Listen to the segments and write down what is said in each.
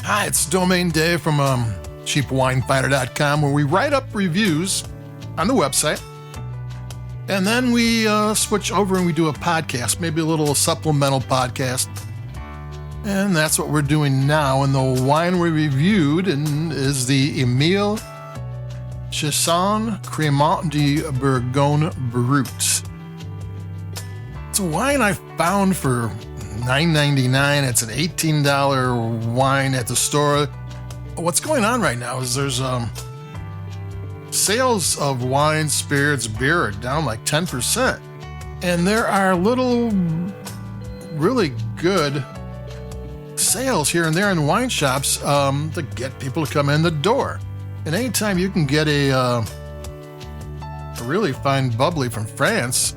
Hi, it's Domain Dave from cheapwinefinder.com, where we write up reviews on the website. And then we switch over and we do a podcast, maybe a little supplemental podcast. And that's what we're doing now. And the wine we reviewed is the Emile Chasson Cremant de Bourgogne Brut. It's a wine I found for $9.99. It's an $18 wine at the store. What's going on right now is there's sales of wine, spirits, beer are down like 10%. And there are little really good sales here and there in wine shops to get people to come in the door. And anytime you can get a really fine bubbly from France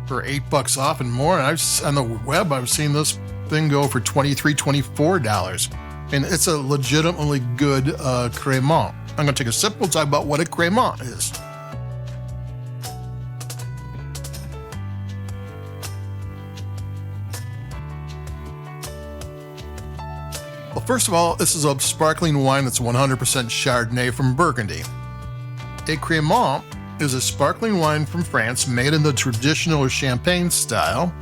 for $8 off and more, and on the web I've seen this thing go for $23, $24. And it's a legitimately good Cremant. I'm going to take a sip. We'll talk about what a Cremant is. Well, first of all, this is a sparkling wine that's 100% Chardonnay from Burgundy. A Cremant is a sparkling wine from France made in the traditional champagne style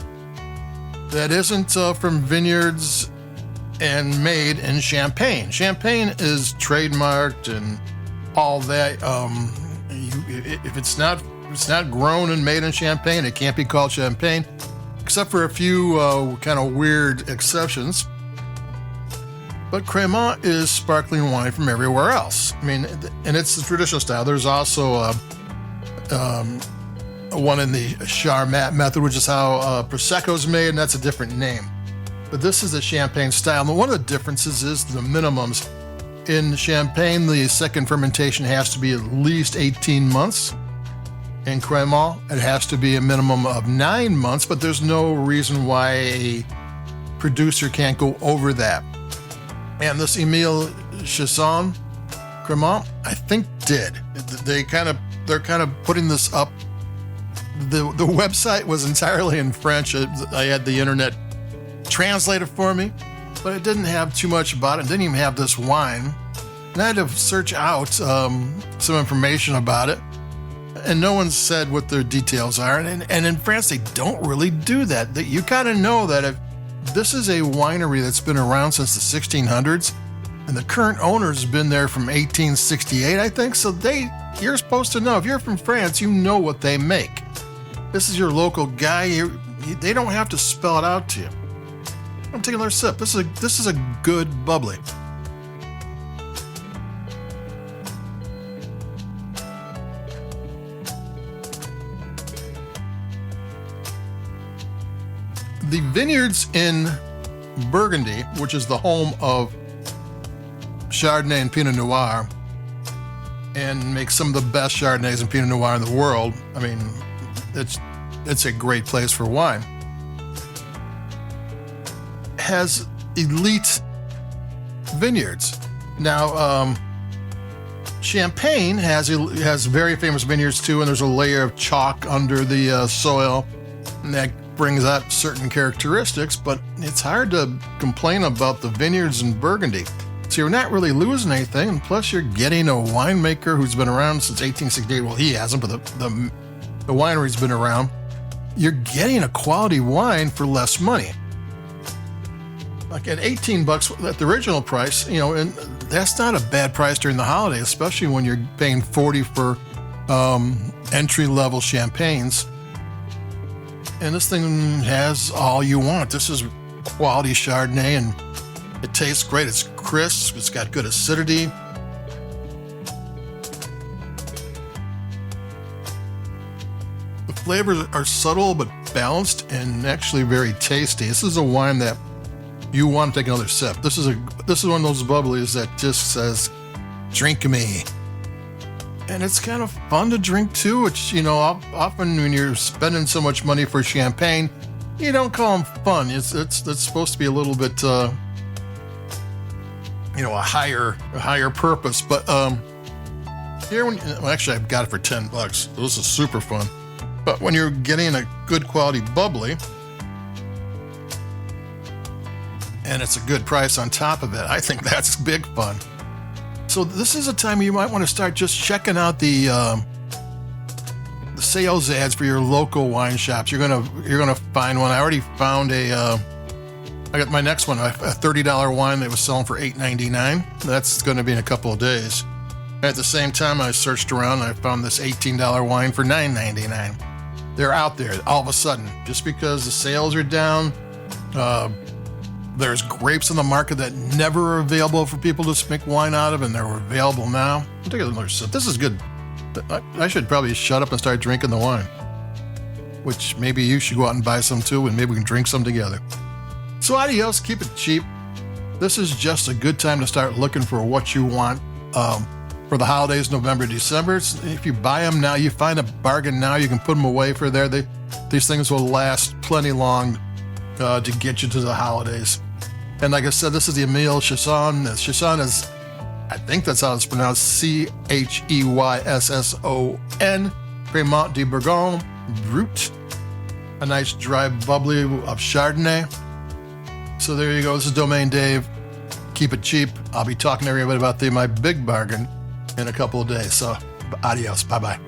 that isn't from vineyards and made in Champagne. Champagne is trademarked and all that. If it's not grown and made in Champagne, it can't be called Champagne, except for a few kind of weird exceptions. But Cremant is sparkling wine from everywhere else. I mean, and it's the traditional style. There's also one in the Cremant method, which is how Prosecco is made, and that's a different name. But this is a Champagne style. And one of the differences is the minimums. In Champagne, the second fermentation has to be at least 18 months. In Cremant, it has to be a minimum of 9 months, but there's no reason why a producer can't go over that. And this Emile Chasson Cremant, I think did. They're kind of putting this up. The website was entirely in French. I had the internet translate it for me, but it didn't have too much about it. It didn't even have this wine. And I had to search out some information about it, and no one said what their details are. And in France, they don't really do that. You kind of know that if this is a winery that's been around since the 1600s, and the current owner's been there from 1868, I think. So you're supposed to know. If you're from France, you know what they make. This is your local guy. They don't have to spell it out to you. I'm taking another sip. This is a good bubbly. The vineyards in Burgundy, which is the home of Chardonnay and Pinot Noir, and makes some of the best Chardonnays and Pinot Noir in the world. I mean, it's a great place for wine. Has elite vineyards. Now, Champagne has very famous vineyards too, and there's a layer of chalk under the soil, and that brings out certain characteristics, but it's hard to complain about the vineyards in Burgundy. So you're not really losing anything, and plus you're getting a winemaker who's been around since 1868. Well, he hasn't, but the winery's been around. You're getting a quality wine for less money. Like at $18 at the original price, and that's not a bad price during the holiday, especially when you're paying $40 for entry-level champagnes. And this thing has all you want. This is quality Chardonnay, and it tastes great. It's crisp. It's got good acidity. The flavors are subtle but balanced and actually very tasty. This is a wine that you want to take another sip. This is one of those bubblies that just says, "Drink me." And it's kind of fun to drink too, which, often when you're spending so much money for champagne, you don't call them fun. It's supposed to be a little bit, a higher purpose. But here, actually, I've got it for $10. This is super fun. But when you're getting a good quality bubbly, and it's a good price on top of it. I think that's big fun. So this is a time you might want to start just checking out the sales ads for your local wine shops. You're gonna find one. I already found I got my next one, a $30 wine that was selling for $8.99. That's going to be in a couple of days. At the same time, I searched around and I found this $18 wine for $9.99. They're out there all of a sudden. Just because the sales are down, there's grapes in the market that never are available for people to make wine out of, and they're available now. I'll take another sip. This is good. I should probably shut up and start drinking the wine, which maybe you should go out and buy some too, and maybe we can drink some together. So adios, keep it cheap. This is just a good time to start looking for what you want for the holidays, November, December. If you buy them now, you find a bargain now, you can put them away for there. These things will last plenty long to get you to the holidays. And like I said, this is the Emile Chasson. Chasson is, I think that's how it's pronounced, Cheyysson. Cremant de Bourgogne, Brut. A nice dry bubbly of Chardonnay. So there you go. This is Domain Dave. Keep it cheap. I'll be talking to everybody about my big bargain in a couple of days. So adios. Bye-bye.